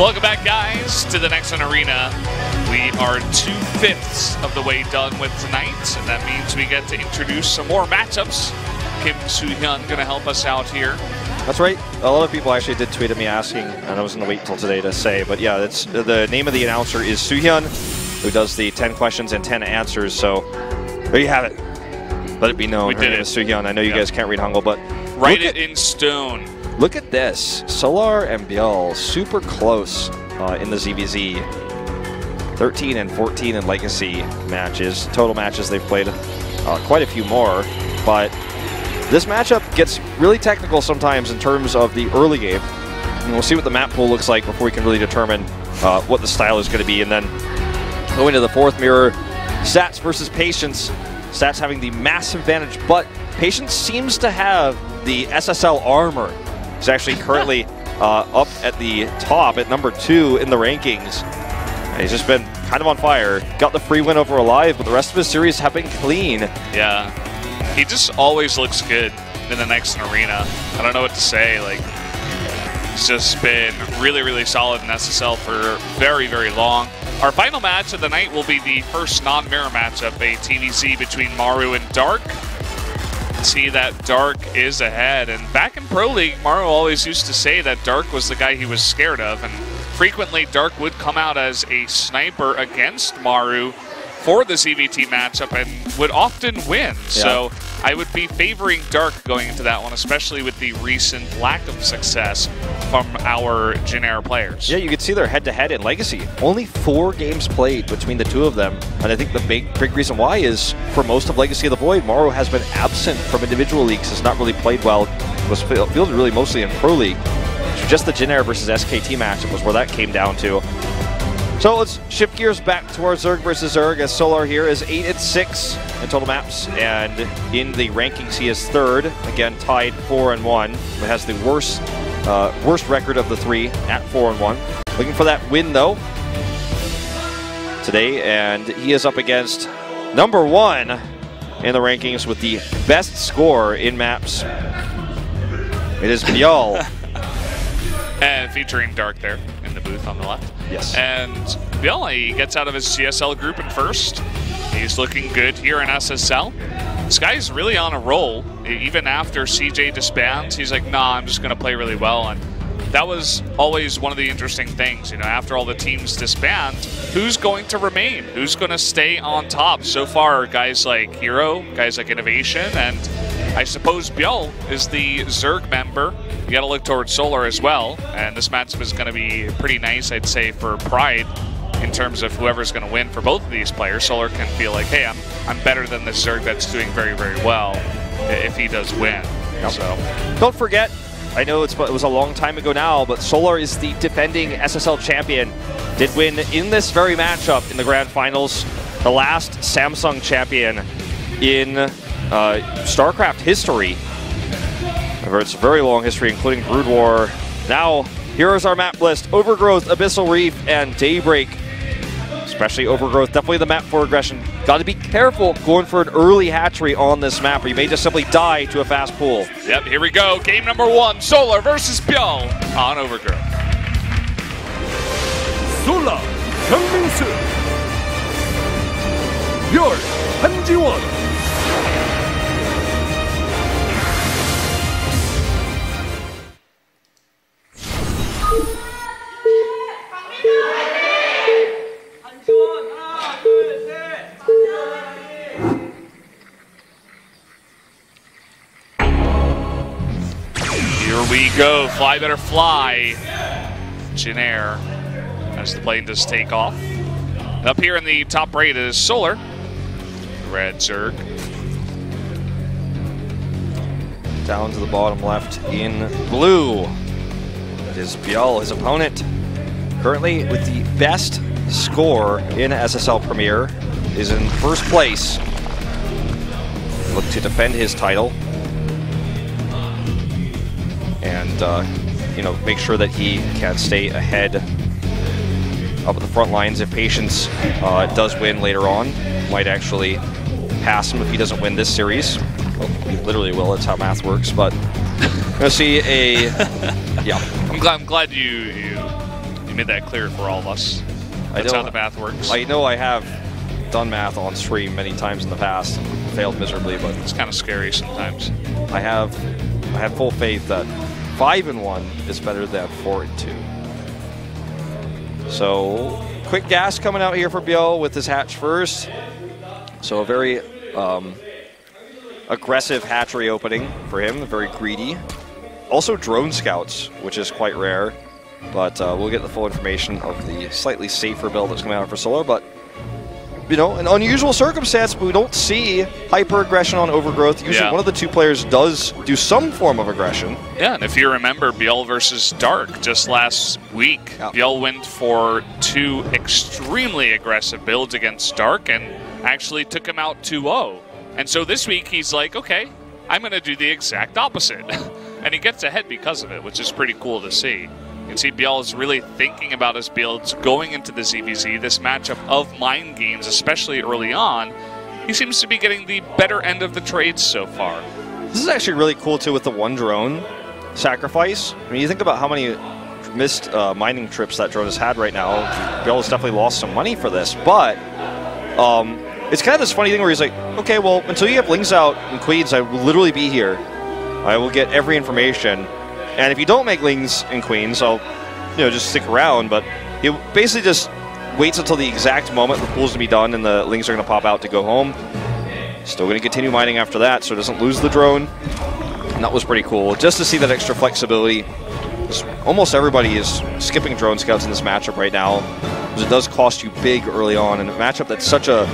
Welcome back, guys, to the Next Gen Arena. We are 2/5 of the way done with tonight, and that means we get to introduce some more matchups. Kim Soo-hyun going to help us out here. That's right. A lot of people actually did tweet at me asking, and I was going to wait until today to say, but yeah, it's the name of the announcer is Soo-hyun, who does the 10 questions and 10 answers. So there you have it. Let it be known. Her name is Soo-hyun. I know you guys can't read Hangul, but write it in stone. Look at this. Solar and ByuL super close in the ZVZ. 13 and 14 in Legacy matches. Total matches they've played quite a few more. But this matchup gets really technical sometimes in terms of the early game. And we'll see what the map pool looks like before we can really determine what the style is going to be. And then go into the fourth mirror. Stats versus Patience. Stats having the massive advantage, but Patience seems to have the SSL armor. He's actually currently up at the top at number 2 in the rankings. And he's just been kind of on fire. Got the free win over Alive, but the rest of his series have been clean. Yeah, he just always looks good in the Next Arena. I don't know what to say. Like, he's just been really, really solid in SSL for very, very long. Our final match of the night will be the first non-mirror matchup, a TVC between Maru and Dark. See that Dark is ahead, and back in Pro League, Maru always used to say that Dark was the guy he was scared of, and frequently Dark would come out as a sniper against Maru for the ZVT matchup and would often win. Yeah. So I would be favoring Dark going into that one, especially with the recent lack of success from our Jin-Air players. Yeah, you can see they're head-to-head in Legacy. Only 4 games played between the two of them, and I think the big reason why is for most of Legacy of the Void, Maru has been absent from individual leagues, has not really played well, was fielded really mostly in Pro League. So just the Jin-Air versus SKT matchup was where that came down to. So let's shift gears back to our Zerg versus Zerg, as Solar here is 8 and 6 in total maps, and in the rankings he is 3rd, again tied 4 and 1, but has the worst record of the 3 at 4 and 1. Looking for that win though today, and he is up against number 1 in the rankings with the best score in maps. It is ByuL. And featuring Dark there in the booth on the left. Yes. And ByuL, he gets out of his CSL group in first. He's looking good here in SSL. This guy's really on a roll. Even after CJ disbands, he's like, nah, I'm just going to play really well. And that was always one of the interesting things. You know, after all the teams disband, who's going to remain? Who's going to stay on top? So far, guys like Hero, guys like Innovation, and I suppose ByuL is the Zerg member. You got to look towards Solar as well, and this matchup is going to be pretty nice, I'd say, for Pride in terms of whoever's going to win for both of these players. Solar can feel like, hey, I'm better than this Zerg that's doing very, very well if he does win. Yep. So don't forget, I know it was a long time ago now, but Solar is the defending SSL champion. Did win in this very matchup in the grand finals, the last Samsung champion in StarCraft history. It's a very long history, including Brood War. Now, here is our map list. Overgrowth, Abyssal Reef, and Daybreak. Especially Overgrowth, definitely the map for aggression. Got to be careful going for an early hatchery on this map, or you may just simply die to a fast pool. Yep, here we go. Game number 1, Solar versus ByuL on Overgrowth. Solar, Hyungmin-soo. ByuL, Han-ji-won. Here we go, fly better fly. Jin-Air as the plane does take off. And up here in the top right is Solar, red Zerg. Down to the bottom left in blue. It is ByuL, his opponent. Currently with the best score in SSL Premier, is in first place. Look to defend his title. And, you know, make sure that he can stay ahead up at the front lines. If Patience does win later on, might actually pass him if he doesn't win this series. Well, he literally will, that's how math works, but we'll see a, yeah. I'm glad you You made that clear for all of us. That's how the math works. I know I have done math on stream many times in the past, failed miserably, but it's kind of scary sometimes. I have full faith that 5-1 is better than 4-2. So quick gas coming out here for ByuL with his hatch first. So a very aggressive hatchery opening for him, very greedy. Also drone scouts, which is quite rare, but we'll get the full information of the slightly safer build that's coming out for Solar. But you know, an unusual circumstance, but we don't see hyper-aggression on Overgrowth. Usually one of the two players does do some form of aggression. Yeah, and if you remember ByuL versus Dark just last week, ByuL went for 2 extremely aggressive builds against Dark and actually took him out 2-0. And so this week he's like, okay, I'm going to do the exact opposite. And he gets ahead because of it, which is pretty cool to see. You can see ByuL is really thinking about his builds going into the ZVZ, this matchup of mind games, especially early on. He seems to be getting the better end of the trades so far. This is actually really cool, too, with the 1 drone sacrifice. I mean, you think about how many missed mining trips that drone has had right now. ByuL has definitely lost some money for this, but it's kind of this funny thing where he's like, okay, well, until you have Lings out and Queens, I will literally be here. I will get every information. And if you don't make Lings and Queens, I'll, just stick around. But he basically just waits until the exact moment the pool's going to be done and the Lings are going to pop out to go home. Still going to continue mining after that, so it doesn't lose the drone. And that was pretty cool. Just to see that extra flexibility. Almost everybody is skipping drone scouts in this matchup right now, because it does cost you big early on. In a matchup that's such a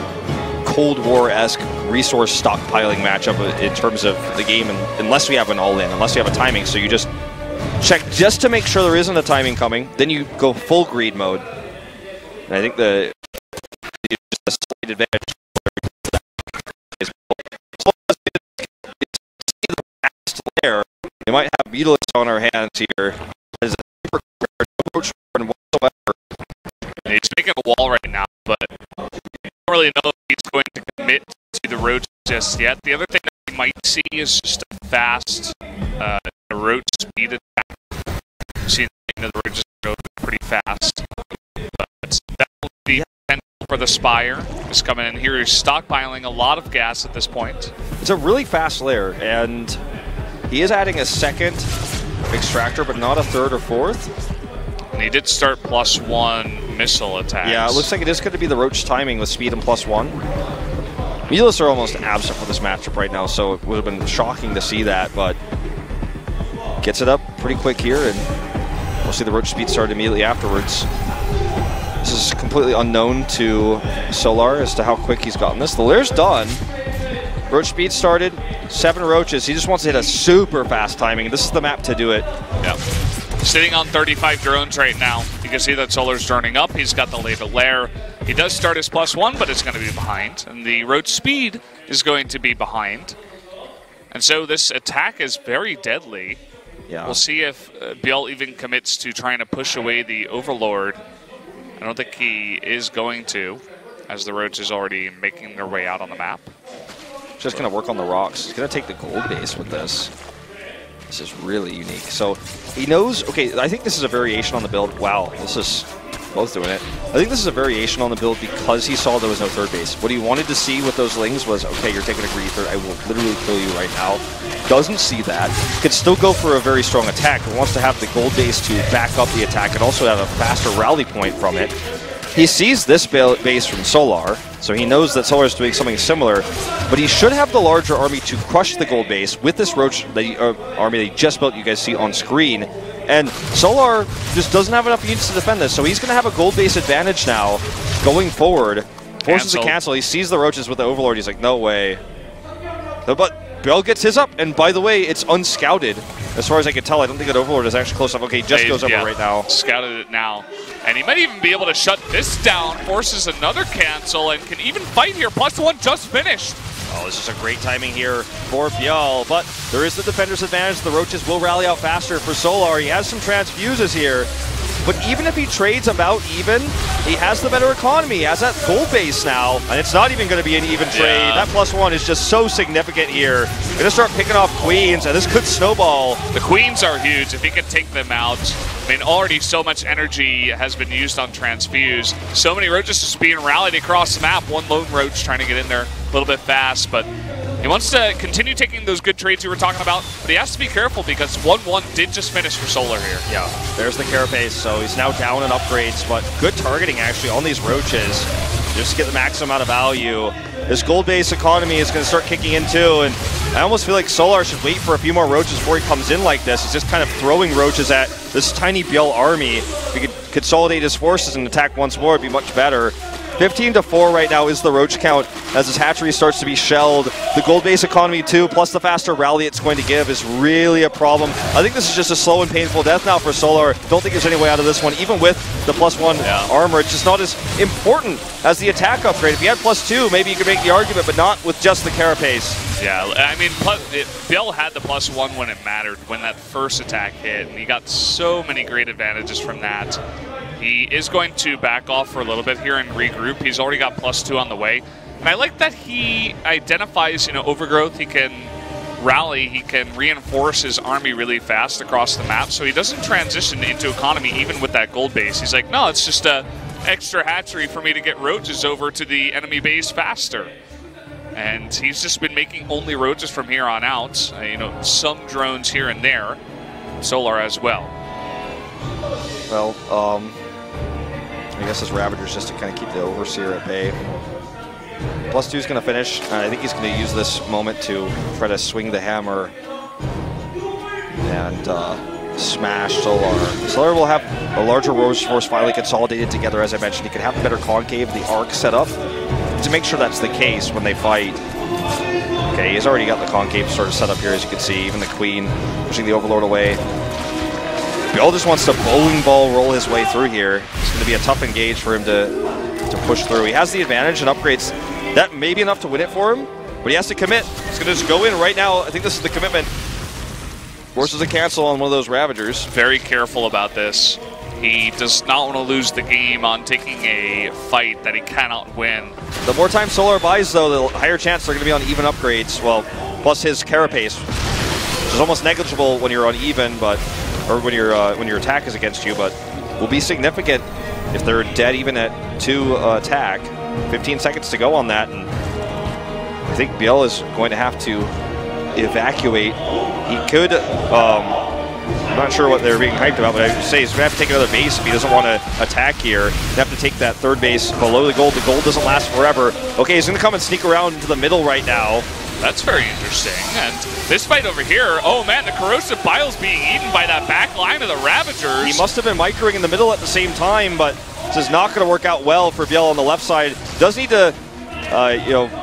Cold War-esque resource stockpiling matchup in terms of the game, and unless we have an all-in, unless you have a timing, so you just check just to make sure there isn't a timing coming, then you go full greed mode. And I think the slight advantage is there. We might have ByuL on our hands here. There's a super approach whatsoever. He's making a wall right now, but I don't really know if he's going to commit to the road just yet. The other thing that we might see is just a fast road speed attack. See the road just go pretty fast. But that will be potential for the Spire. Just coming in here, he's stockpiling a lot of gas at this point. It's a really fast layer, and he is adding a second extractor, but not a third or fourth. And he did start +1 missile attacks. Yeah, it looks like it is going to be the Roach timing with speed and +1. ByuL are almost absent for this matchup right now, so it would have been shocking to see that, but gets it up pretty quick here, and we'll see the Roach speed start immediately afterwards. This is completely unknown to Solar as to how quick he's gotten this. The lair's done. Roach speed started, 7 Roaches. He just wants to hit a super fast timing. This is the map to do it. Yep. Sitting on 35 drones right now. You can see that Solar's droning up. He's got the later lair. He does start his +1, but it's going to be behind. And the Roach speed is going to be behind. And so this attack is very deadly. Yeah. We'll see if ByuL even commits to trying to push away the Overlord. I don't think he is going to, as the Roach is already making their way out on the map. Just going to work on the rocks. He's going to take the gold base with this. This is really unique. So he knows, okay, I think this is a variation on the build. Wow, this is both doing it. I think this is a variation on the build because he saw there was no third base. What he wanted to see with those Lings was, okay, you're taking a greedy third. I will literally kill you right now. Doesn't see that. Could still go for a very strong attack, but wants to have the gold base to back up the attack and also have a faster rally point from it. He sees this base from Solar, so he knows that Solar is doing something similar, but he should have the larger army to crush the gold base with this Roach army that he just built, you guys see on screen. And Solar just doesn't have enough units to defend this, so he's going to have a gold base advantage now going forward. Forces a cancel. He sees the Roaches with the Overlord. He's like, no way. But ByuL gets his up, and by the way, it's unscouted. As far as I can tell, I don't think that Overlord is actually close enough. Okay, he just goes over right now. Scouted it now. And he might even be able to shut this down, forces another cancel, and can even fight here. +1 just finished. Oh, this is a great timing here for ByuL, but there is the defender's advantage. The Roaches will rally out faster for Solar. He has some transfuses here. but even if he trades about even, he has the better economy. He has that gold base now, and it's not even going to be an even trade. That +1 is just so significant here. Going to start picking off queens, and this could snowball. The queens are huge. If he can take them out, I mean, already so much energy has been used on Transfuse. So many roaches just being rallied across the map. One lone roach trying to get in there a little bit fast, but he wants to continue taking those good trades we were talking about, but he has to be careful because 1-1 did just finish for Solar here. Yeah, there's the carapace, so he's now down in upgrades, but good targeting actually on these roaches just to get the maximum amount of value. This gold base economy is going to start kicking in too, and I almost feel like Solar should wait for a few more roaches before he comes in like this. He's just kind of throwing roaches at this tiny ByuL army. If he could consolidate his forces and attack once more, it'd be much better. 15-4 right now is the roach count as his hatchery starts to be shelled. The gold base economy too, plus the faster rally it's going to give is really a problem. I think this is just a slow and painful death now for Solar. Don't think there's any way out of this one. Even with the +1 armor, it's just not as important as the attack upgrade. If he had +2, maybe you could make the argument, but not with just the carapace. Yeah, I mean, ByuL had the +1 when it mattered, when that first attack hit, and he got so many great advantages from that. He is going to back off for a little bit here and regroup. He's already got +2 on the way. And I like that he identifies, overgrowth. He can rally, he can reinforce his army really fast across the map, so he doesn't transition into economy even with that gold base. He's like, no, it's just a extra hatchery for me to get roaches over to the enemy base faster. And he's just been making only roaches from here on out. Some drones here and there. Solar as well. Well, I guess his Ravagers just to kind of keep the Overseer at bay. +2 is going to finish. I think he's going to use this moment to try to swing the hammer and smash Solar. Solar will have a larger Roach Force finally consolidated together, as I mentioned. He could have a better concave, the arc set up, to make sure that's the case when they fight. Okay, he's already got the concave sort of set up here, as you can see. Even the Queen pushing the Overlord away. ByuL just wants to bowling ball roll his way through here. It's going to be a tough engage for him to push through. He has the advantage and upgrades. That may be enough to win it for him, but he has to commit. He's going to just go in right now. I think this is the commitment. Forces a cancel on one of those Ravagers. Very careful about this. He does not want to lose the game on taking a fight that he cannot win. The more time Solar buys, though, the higher chance they're going to be on even upgrades. Well, plus his carapace, which is almost negligible when you're on even, or when your attack is against you, but will be significant if they're dead even at 2 attack. 15 seconds to go on that, and I think ByuL is going to have to evacuate. He could, I'm not sure what they're being hyped about, but I would say he's going to have to take another base if he doesn't want to attack here. He'd have to take that third base below the gold. The gold doesn't last forever. Okay, he's going to come and sneak around into the middle right now. That's very interesting. And this fight over here, oh man, the corrosive bile's being eaten by that back line of the Ravagers. He must have been microing in the middle at the same time, but this is not going to work out well for ByuL on the left side. Does need to,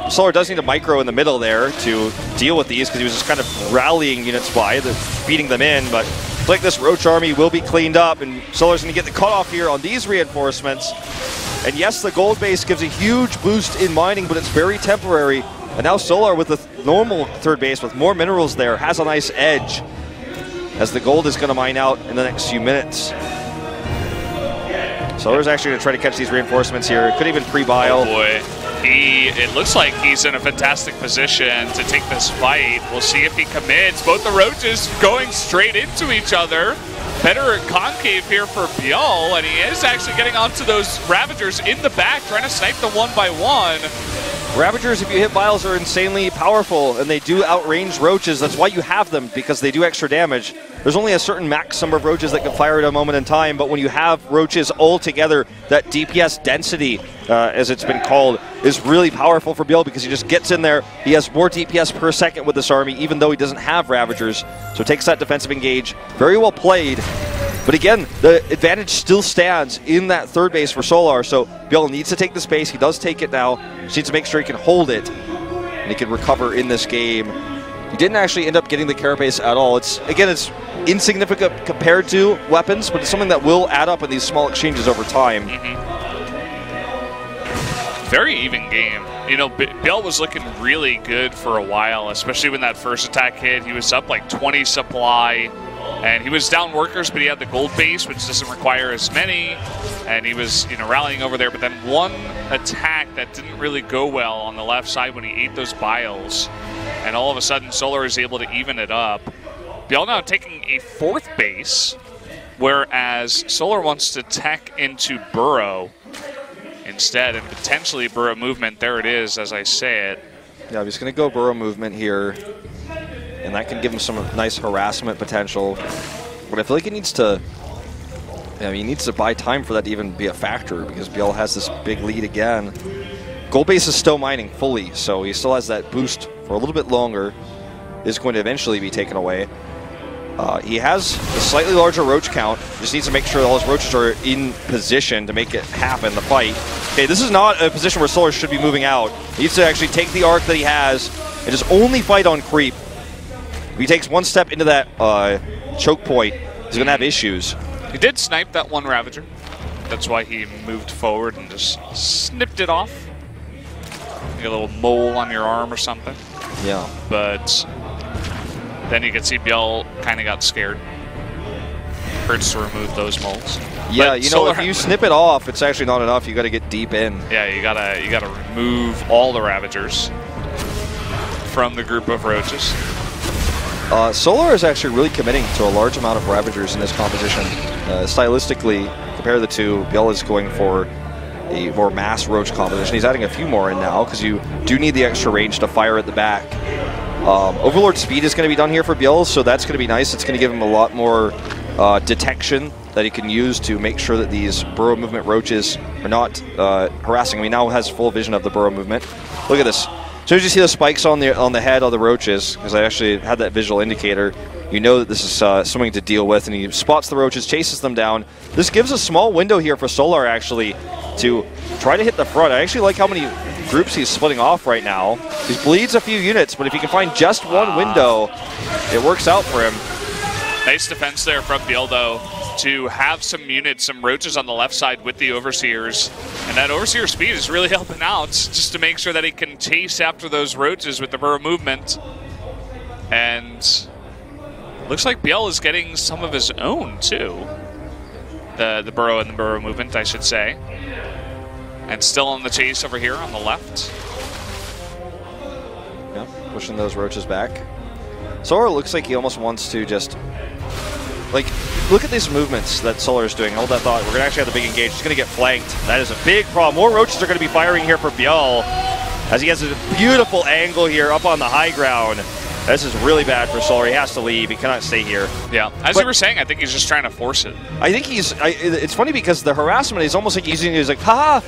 Solar does need to micro in the middle there to deal with these, because he was just kind of rallying units by, feeding them in, but like this Roach army will be cleaned up, and Solar's going to get the cutoff here on these reinforcements. And yes, the gold base gives a huge boost in mining, but it's very temporary. And now Solar, with the normal third base with more minerals there, has a nice edge as the gold is going to mine out in the next few minutes. Solar's actually going to try to catch these reinforcements here. Could even pre-ByuL. Oh boy. It looks like he's in a fantastic position to take this fight. We'll see if he commits. Both the Roaches going straight into each other. Better concave here for ByuL, and he is actually getting onto those Ravagers in the back, trying to snipe them one by one. Ravagers, if you hit ByuLs, are insanely powerful, and they do outrange Roaches. That's why you have them, because they do extra damage. There's only a certain max number of Roaches that can fire at a moment in time, but when you have Roaches all together, that DPS density, as it's been called, is really powerful for ByuL, because he just gets in there. He has more DPS per second with this army, even though he doesn't have Ravagers. So takes that defensive engage. Very well played. But again, the advantage still stands in that third base for Solar, so ByuL needs to take the space. He does take it now. Just needs to make sure he can hold it, and he can recover in this game. He didn't actually end up getting the carapace at all. It's insignificant compared to weapons, but it's something that will add up in these small exchanges over time. Very even game. ByuL was looking really good for a while, especially when that first attack hit. He was up like 20 supply. And he was down workers, but he had the gold base, which doesn't require as many. And he was, rallying over there. But then one attack that didn't really go well on the left side when he ate those ByuLs. And all of a sudden, Solar is able to even it up. ByuL now taking a 4th base, whereas Solar wants to tech into Burrow instead, and potentially Burrow movement. There it is, as I say it. Yeah, he's going to go Burrow movement here, and that can give him some nice harassment potential. But I feel like he needs to, he needs to buy time for that to even be a factor, because ByuL has this big lead again. Gold base is still mining fully, so he still has that boost for a little bit longer. Is going to eventually be taken away. He has a slightly larger roach count. Just needs to make sure all his roaches are in position to make it happen, the fight. Okay, this is not a position where Solar should be moving out. He needs to actually take the arc that he has and just only fight on creep. If he takes one step into that choke point, he's going to have issues. He did snipe that one Ravager. That's why he moved forward and just snipped it off. Like a little mole on your arm or something. Yeah. But then you can see ByuL kind of got scared. Hurts to remove those moles. Yeah, but if you snip it off, it's actually not enough. You got to get deep in. Yeah, you gotta remove all the Ravagers from the group of roaches. Solar is actually really committing to a large amount of Ravagers in this composition. Stylistically, compare the two, ByuL is going for a more mass roach composition. He's adding a few more in now because you do need the extra range to fire at the back. Overlord speed is going to be done here for ByuL, so that's going to be nice. It's going to give him a lot more detection that he can use to make sure that these burrow movement roaches are not harassing him. He now has full vision of the burrow movement. Look at this. As soon as you see the spikes on the head of the roaches, because I actually had that visual indicator, you know that this is something to deal with, and he spots the roaches, chases them down. This gives a small window here for Solar, actually, to try to hit the front. I actually like how many groups he's splitting off right now. He bleeds a few units, but if he can find just one window, it works out for him. Nice defense there from ByuL, though, to have some units, some roaches on the left side with the Overseers. And that Overseer speed is really helping out, just to make sure that he can chase after those roaches with the burrow movement. And looks like ByuL is getting some of his own, too. The burrow and the burrow movement, I should say. And still on the chase over here on the left. Yeah, pushing those roaches back. Solar looks like he almost wants to just, look at these movements that Solar is doing. Hold that thought. We're going to actually have the big engage. He's going to get flanked. That is a big problem. More roaches are going to be firing here for ByuL, as he has a beautiful angle here up on the high ground. This is really bad for Solar. He has to leave. He cannot stay here. Yeah, as you were saying, I think he's just trying to force it. I think it's funny because the harassment is almost like he's like, haha,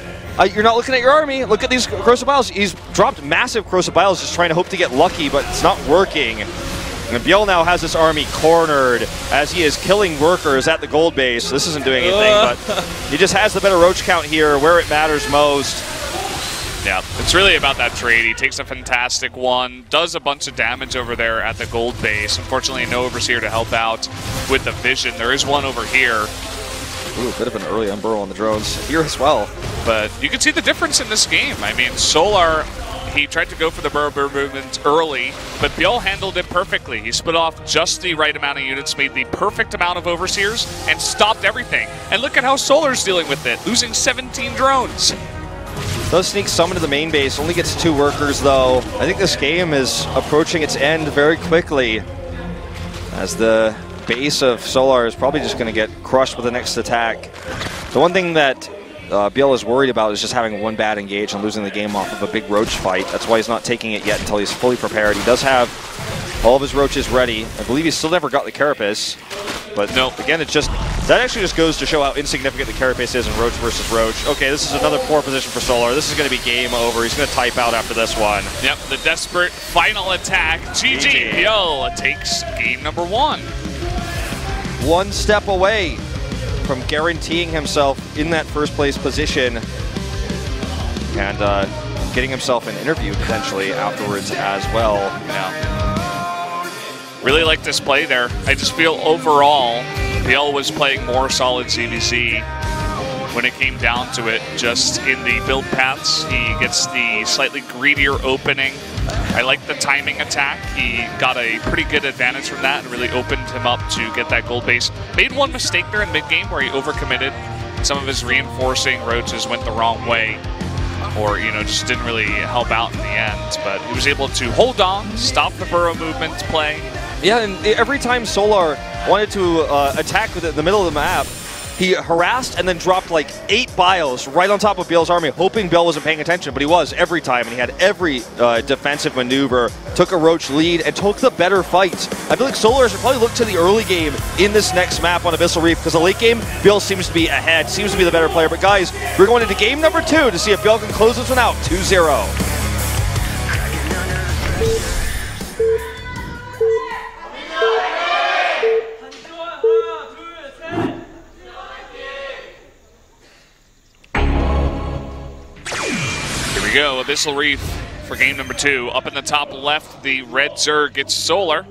you're not looking at your army. Look at these Corrosive ByuLs. He's dropped massive Corrosive ByuLs just trying to hope to get lucky, but it's not working. And ByuL now has this army cornered as he is killing workers at the gold base. This isn't doing anything, but he just has the better roach count here where it matters most. Yeah, it's really about that trade. He takes a fantastic one, does a bunch of damage over there at the gold base. Unfortunately, no Overseer to help out with the vision. There is one over here. Ooh, a bit of an early unburrow on the drones here as well. But you can see the difference in this game. I mean, Solar, he tried to go for the burrow movement early, but ByuL handled it perfectly. He split off just the right amount of units, made the perfect amount of Overseers, and stopped everything. And look at how Solar's dealing with it, losing 17 drones. Does sneak some into the main base, only gets 2 workers though. I think this game is approaching its end very quickly, as the base of Solar is probably just going to get crushed with the next attack. The one thing that ByuL is worried about is just having one bad engage and losing the game off of a big roach fight. That's why he's not taking it yet until he's fully prepared. He does have all of his roaches ready. I believe he's still never got the Carapace. But no, again, it's just, that actually just goes to show how insignificant the Carapace is in Roach versus Roach. Okay, this is another poor position for Solar. This is going to be game over. He's going to type out after this one. Yep, the desperate final attack. GG. ByuL takes game number 1. One step away from guaranteeing himself in that first place position and getting himself an interview potentially afterwards as well. Yeah. Really like this play there. I just feel overall, ByuL was playing more solid CVC when it came down to it. Just in the build paths, he gets the slightly greedier opening. I like the timing attack. He got a pretty good advantage from that and really opened him up to get that gold base. Made one mistake there in mid-game where he overcommitted. Some of his reinforcing roaches went the wrong way, or, you know, just didn't really help out in the end. But he was able to hold on, stop the burrow movement play. Yeah, and every time Solar wanted to attack with the middle of the map, he harassed and then dropped like 8 ByuLs right on top of ByuL's army, hoping ByuL wasn't paying attention, but he was every time, and he had every defensive maneuver, took a Roach lead, and took the better fights. I feel like Solar should probably look to the early game in this next map on Abyssal Reef, because the late game, ByuL seems to be ahead, seems to be the better player. But guys, we're going into game number 2 to see if ByuL can close this one out 2-0. Here we go, Abyssal Reef for game number 2. Up in the top left, the red Zerg gets Solar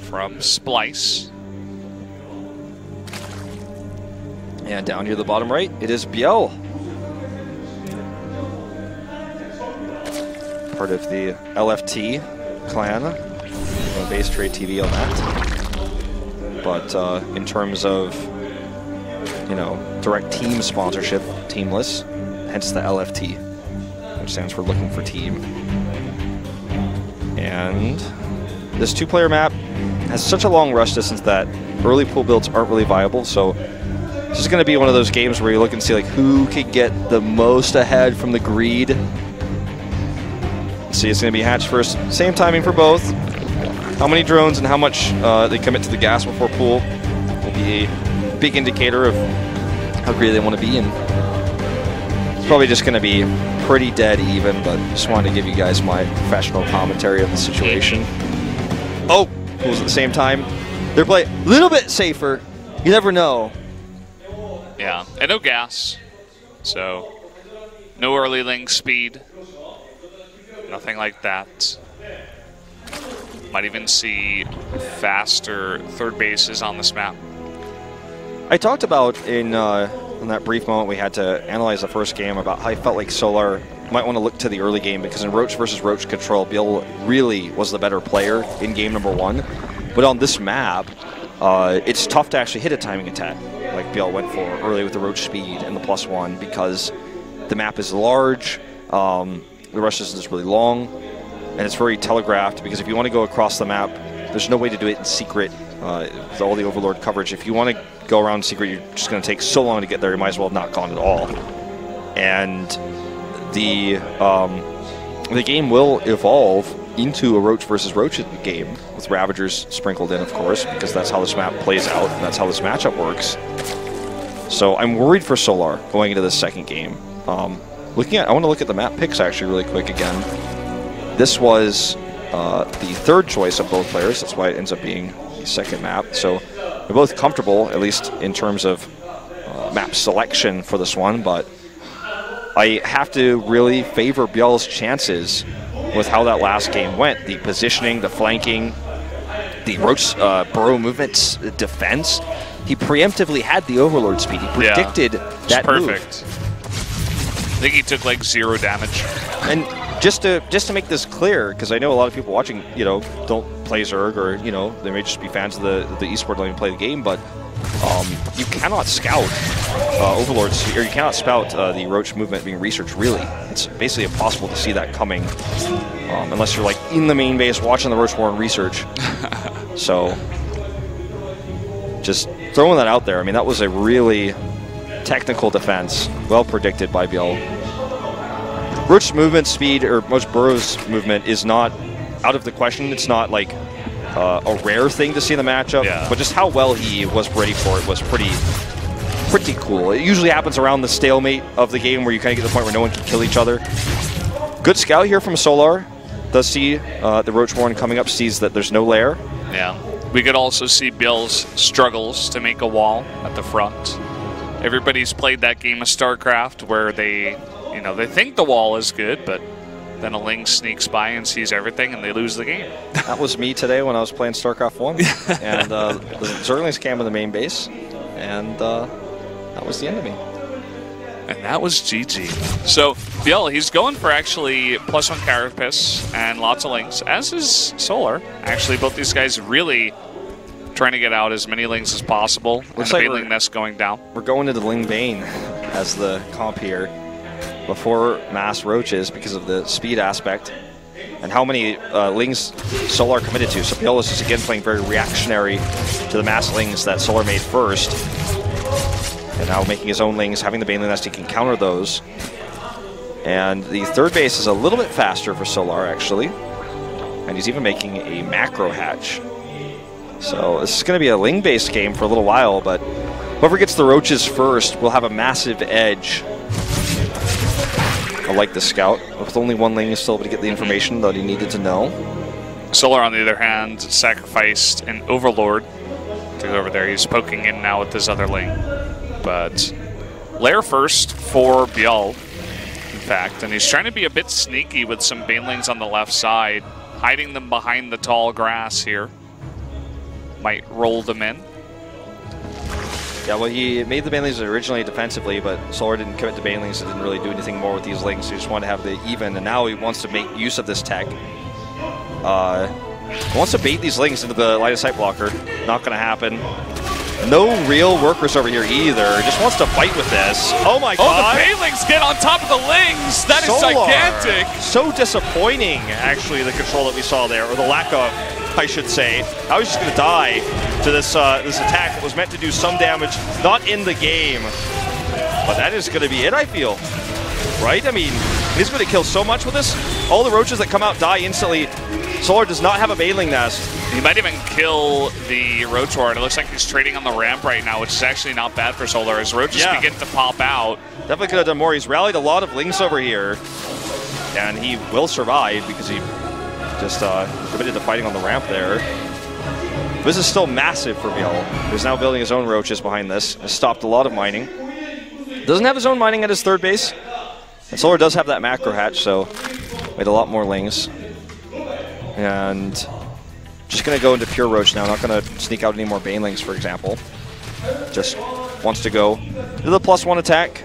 from Splice. And down here the bottom right, it is ByuL. Part of the LFT clan. Base Trade TV on that. But in terms of, you know, direct team sponsorship, teamless, hence the LFT, which stands for looking for team. And this 2-player map has such a long rush distance that early pool builds aren't really viable, so this is going to be one of those games where you look and see like who can get the most ahead from the greed. See, it's going to be hatch first, same timing for both. How many drones and how much they commit to the gas before pool will be a big indicator of how greedy they want to be. And it's probably just going to be pretty dead even, but just wanted to give you guys my professional commentary of the situation. Oh, pools at the same time. They're playing a little bit safer. You never know. Yeah, and no gas, so no early link speed, nothing like that. Might even see faster third bases on this map. I talked about in that brief moment we had to analyze the first game about how I felt like Solar might want to look to the early game, because in Roach versus Roach control, ByuL really was the better player in game number 1. But on this map, it's tough to actually hit a timing attack like ByuL went for early with the Roach speed and the +1, because the map is large, the rush distance is really long, and it's very telegraphed, because if you want to go across the map, there's no way to do it in secret with all the Overlord coverage. If you want to go around secret, you're just going to take so long to get there, you might as well have not gone at all. And the game will evolve into a Roach versus Roach game, with Ravagers sprinkled in, of course, because that's how this map plays out, and that's how this matchup works. So I'm worried for Solar going into this second game. I want to look at the map picks actually really quick again. This was the third choice of both players. That's why it ends up being the second map. So they're both comfortable, at least in terms of map selection for this one, but I have to really favor ByuL's chances with how that last game went. The positioning, the flanking, the Roach burrow movements, defense. He preemptively had the Overlord speed. He predicted that perfect move. I think he took like 0 damage. And just to make this clear, because I know a lot of people watching, you know, don't play Zerg, or, you know, they may just be fans of the esport, don't even play the game, but you cannot scout Overlords, or you cannot spout the Roach movement being researched, really. It's basically impossible to see that coming, unless you're like in the main base watching the Roach war and research. So, just throwing that out there. I mean, that was a really technical defense, well predicted by ByuL. Roach's movement speed, or Roach Burrow's movement, is not out of the question. It's not like a rare thing to see in the matchup, but just how well he was ready for it was pretty cool. It usually happens around the stalemate of the game, where you kind of get to the point where no one can kill each other. Good scout here from Solar. Does see the Roach Warren coming up, sees that there's no lair. Yeah. We could also see ByuL's struggles to make a wall at the front. Everybody's played that game of StarCraft where they think the wall is good, but then a Ling sneaks by and sees everything, and they lose the game. That was me today when I was playing StarCraft 1. And the Zerglings came in the main base, and that was the end of me. And that was GG. So, ByuL, he's going for actually +1 Carapace and lots of Lings, as is Solar. Actually, both these guys really trying to get out as many Lings as possible. Looks and the like Baneling Nest going down. We're going into the Ling Bane as the comp here before Mass Roaches because of the speed aspect and how many Lings Solar committed to. So ByuL is just again playing very reactionary to the Mass Lings that Solar made first. And now making his own Lings, having the Baneling Nest, he can counter those. And the third base is a little bit faster for Solar, actually. And he's even making a macro hatch. So this is going to be a Ling-based game for a little while, but whoever gets the Roaches first will have a massive edge. I like the Scout. With only one Ling, he's still able to get the information that he needed to know. Solar, on the other hand, sacrificed an Overlord to go over there. He's poking in now with his other Ling. But Lair first for ByuL, in fact, and he's trying to be a bit sneaky with some Banelings on the left side, hiding them behind the tall grass here. Might roll them in. Yeah, well, he made the Banelings originally defensively, but Solar didn't commit to Banelings, so didn't really do anything more with these Lings. So he just wanted to have the even, and now he wants to make use of this tech. He wants to bait these Lings into the line of sight blocker. Not going to happen. No real workers over here either. Just wants to fight with this. Oh my god. Oh, the Banelings get on top of the Lings. That is gigantic. So disappointing, actually, the control that we saw there, or the lack of, I should say. I was just going to die to this this attack that was meant to do some damage, not in the game. But that is going to be it, I feel. Right? I mean, he's going to kill so much with this. All the Roaches that come out die instantly. Solar does not have a Baneling Nest. He might even kill the Roach Horde. It looks like he's trading on the ramp right now, which is actually not bad for Solar as Roaches begin to pop out. Definitely could have done more. He's rallied a lot of Lings over here. And he will survive because he just committed to fighting on the ramp there. This is still massive for ByuL. He's now building his own Roaches behind this. Has stopped a lot of mining. Doesn't have his own mining at his third base. And Solar does have that macro hatch, so made a lot more Lings. And just going to go into pure Roach now. Not going to sneak out any more Banelings, for example. Just wants to go to the +1 attack.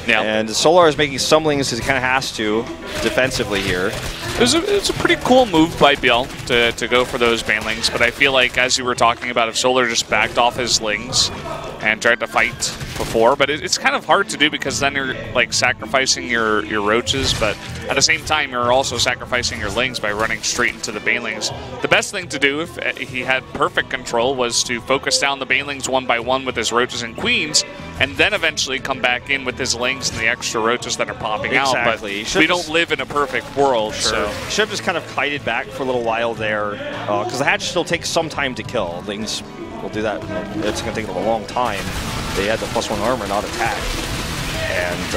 Yeah. And Solar is making some Lings because he kind of has to defensively here. It's a pretty cool move by ByuL to go for those Banelings, but I feel like, as you were talking about, if Solar just backed off his Lings and tried to fight before, but it's kind of hard to do because then you're like sacrificing your Roaches, but at the same time you're also sacrificing your Lings by running straight into the Banelings. The best thing to do if he had perfect control was to focus down the Banelings one by one with his Roaches and Queens, and then eventually come back in with his Lings and the extra Roaches that are popping out. But we don't live in a perfect world. So should have just kind of kited back for a little while there, because the hatch still takes some time to kill. Lings will do that. It's going to take them a long time. They had the +1 armor, not attack. And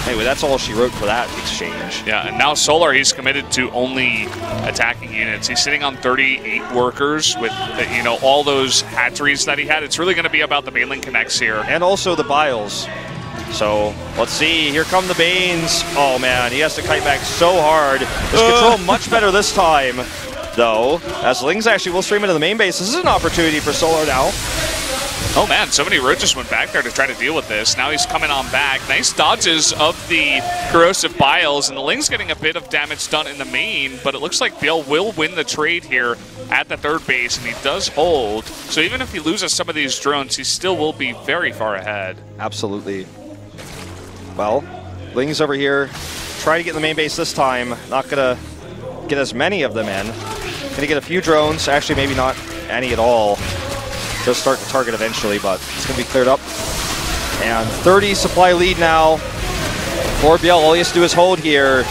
anyway, that's all she wrote for that exchange. Yeah, and now Solar, he's committed to only attacking units. He's sitting on 38 workers with, you know, all those hatcheries that he had. It's really going to be about the Baneling Connects here. And also the ByuLs. So, let's see. Here come the Banes. Oh, man, he has to kite back so hard. His control much better this time, though, as Lings actually will stream into the main base. This is an opportunity for Solar now. Oh man, so many Roaches went back there to try to deal with this. Now he's coming on back. Nice dodges of the corrosive ByuLs, and the Ling's getting a bit of damage done in the main, but it looks like ByuL will win the trade here at the third base, and he does hold. So even if he loses some of these drones, he still will be very far ahead. Absolutely. Well, Ling's over here. Try to get in the main base this time. Not going to get as many of them in. Going to get a few drones. Actually, maybe not any at all. Does start to target eventually, but it's going to be cleared up. And 30 supply lead now for ByuL. All he has to do is hold here.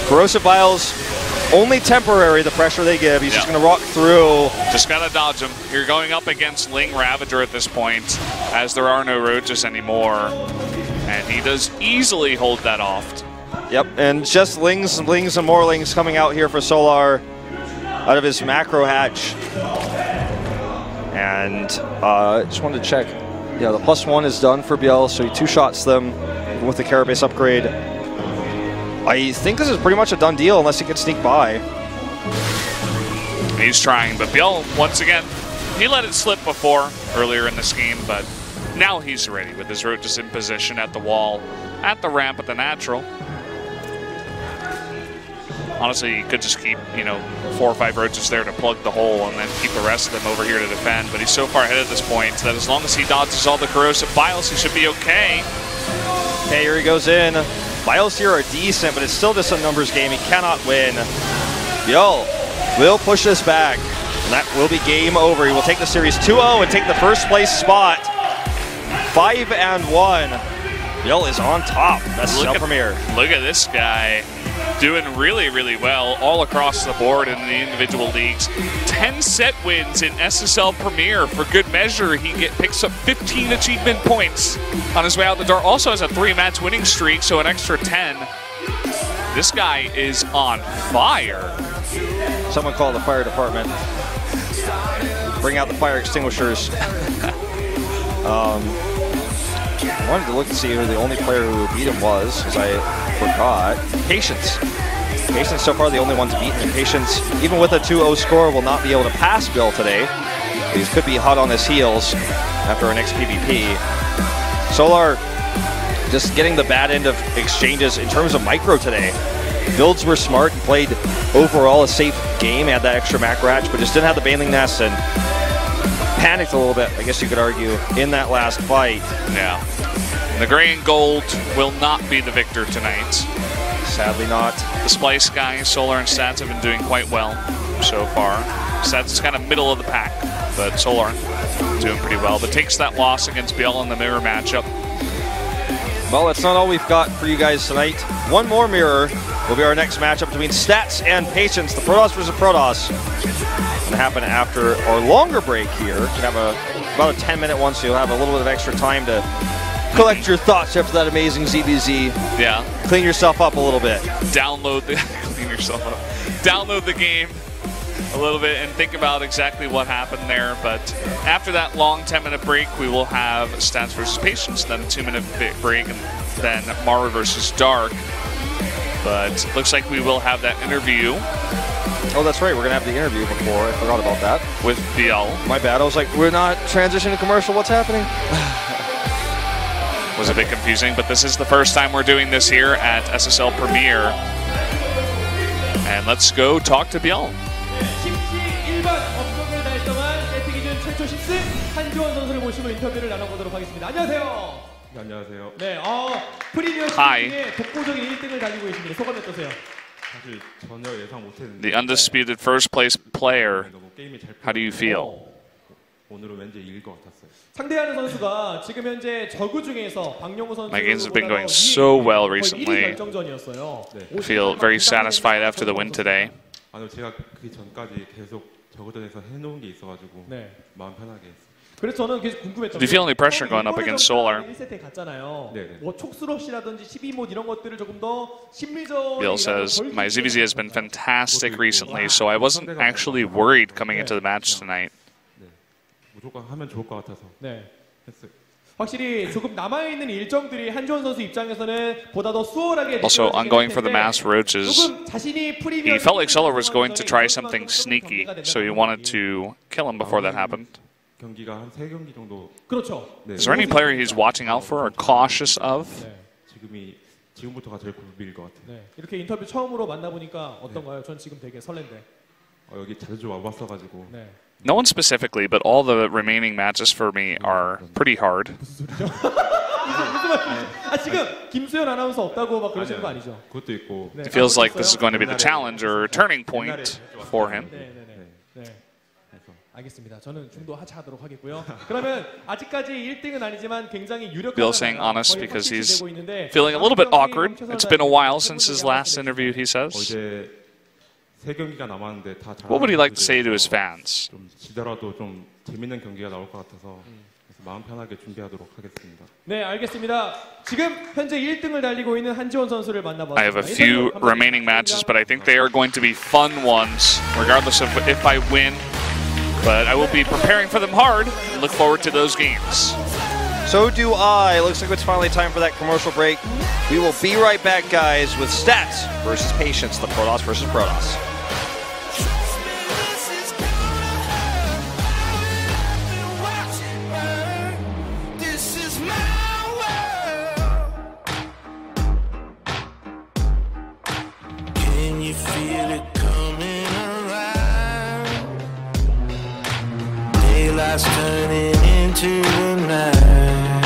Corrosive ByuLs, only temporary, the pressure they give. He's just going to rock through. Just got to dodge him. You're going up against Ling Ravager at this point, as there are no Roaches anymore. And he does easily hold that off. Yep, and just Lings and Lings and more Lings coming out here for Solar out of his macro hatch. And just wanted to check. Yeah, the +1 is done for ByuL, so he two-shots them with the Carapace upgrade. I think this is pretty much a done deal unless he can sneak by. He's trying, but ByuL, once again, he let it slip before earlier in this game, but Now he's ready with his road just in position at the wall, at the ramp, at the natural. Honestly, you could just keep, 4 or 5 roaches there to plug the hole and then keep the rest of them over here to defend. But he's so far ahead at this point that as long as he dodges all the corrosive ByuLs, he should be okay. Okay, here he goes in. ByuLs here are decent, but it's still just a numbers game. He cannot win. ByuL will push this back, and that will be game over. He will take the series 2-0 and take the first place spot. 5-1. ByuL is on top. SSL Premier. Look at this guy doing really, really well all across the board in the individual leagues. 10 set wins in SSL Premier. For good measure, he picks up 15 achievement points on his way out the door. Also has a 3-match winning streak, so an extra 10. This guy is on fire. Someone call the fire department. Bring out the fire extinguishers. I wanted to look and see who the only player who beat him was, because I forgot. Patience. Patience so far the only one's beaten. And Patience, even with a 2-0 score, will not be able to pass ByuL today. He could be hot on his heels after our next PvP. Solar just getting the bad end of exchanges in terms of micro today. Builds were smart. He played overall a safe game, had that extra macro hatch, but just didn't have the Baneling Nest and panicked a little bit, I guess you could argue, in that last fight. Yeah. The gray and gold will not be the victor tonight. Sadly not. The Splice guys, Solar and Stats, have been doing quite well so far. Stats is kind of middle of the pack, but Solar doing pretty well. But takes that loss against ByuL in the mirror matchup. Well, that's not all we've got for you guys tonight. One more mirror will be our next matchup between Stats and Patience, the Protoss versus Protoss. Going to happen after our longer break here. We're going to have about a 10-minute one, so you'll have a little bit of extra time to collect your thoughts after that amazing ZBZ. Yeah. Clean yourself up a little bit. Download the clean yourself up. Download the game a little bit and think about exactly what happened there. But after that long 10-minute break, we will have Stats versus Patience, then a 2-minute break, and then Mara versus Dark. But looks like we will have that interview. Oh, that's right. We're going to have the interview before. I forgot about that. With ByuL. My bad. I was like, we're not transitioning to commercial. What's happening? Was a bit confusing, but this is the first time we're doing this here at SSL Premier. And let's go talk to ByuL. Hi. The undisputed first place player. How do you feel? My games have been going so well recently. I feel very satisfied after the win today. Do you feel any pressure going up against Solar? ByuL says, my ZVZ has been fantastic recently, so I wasn't actually worried coming into the match tonight. Also, on going for the mass roaches, he felt like Solar was going to try something sneaky, so he wanted to kill him before that happened. Is there any player he's watching out for or cautious of? No one specifically, but all the remaining matches for me are pretty hard. It feels like this is going to be the challenge or turning point for him. ByuL saying honest because he's feeling a little bit awkward. It's been a while since his last interview, he says. What would he like to say to his fans? I have a few remaining matches, but I think they are going to be fun ones, regardless of if I win. But I will be preparing for them hard and look forward to those games. So do I. Looks like it's finally time for that commercial break. We will be right back, guys, with Stats versus Patience, the Protoss versus Protoss. This stars turning into the night.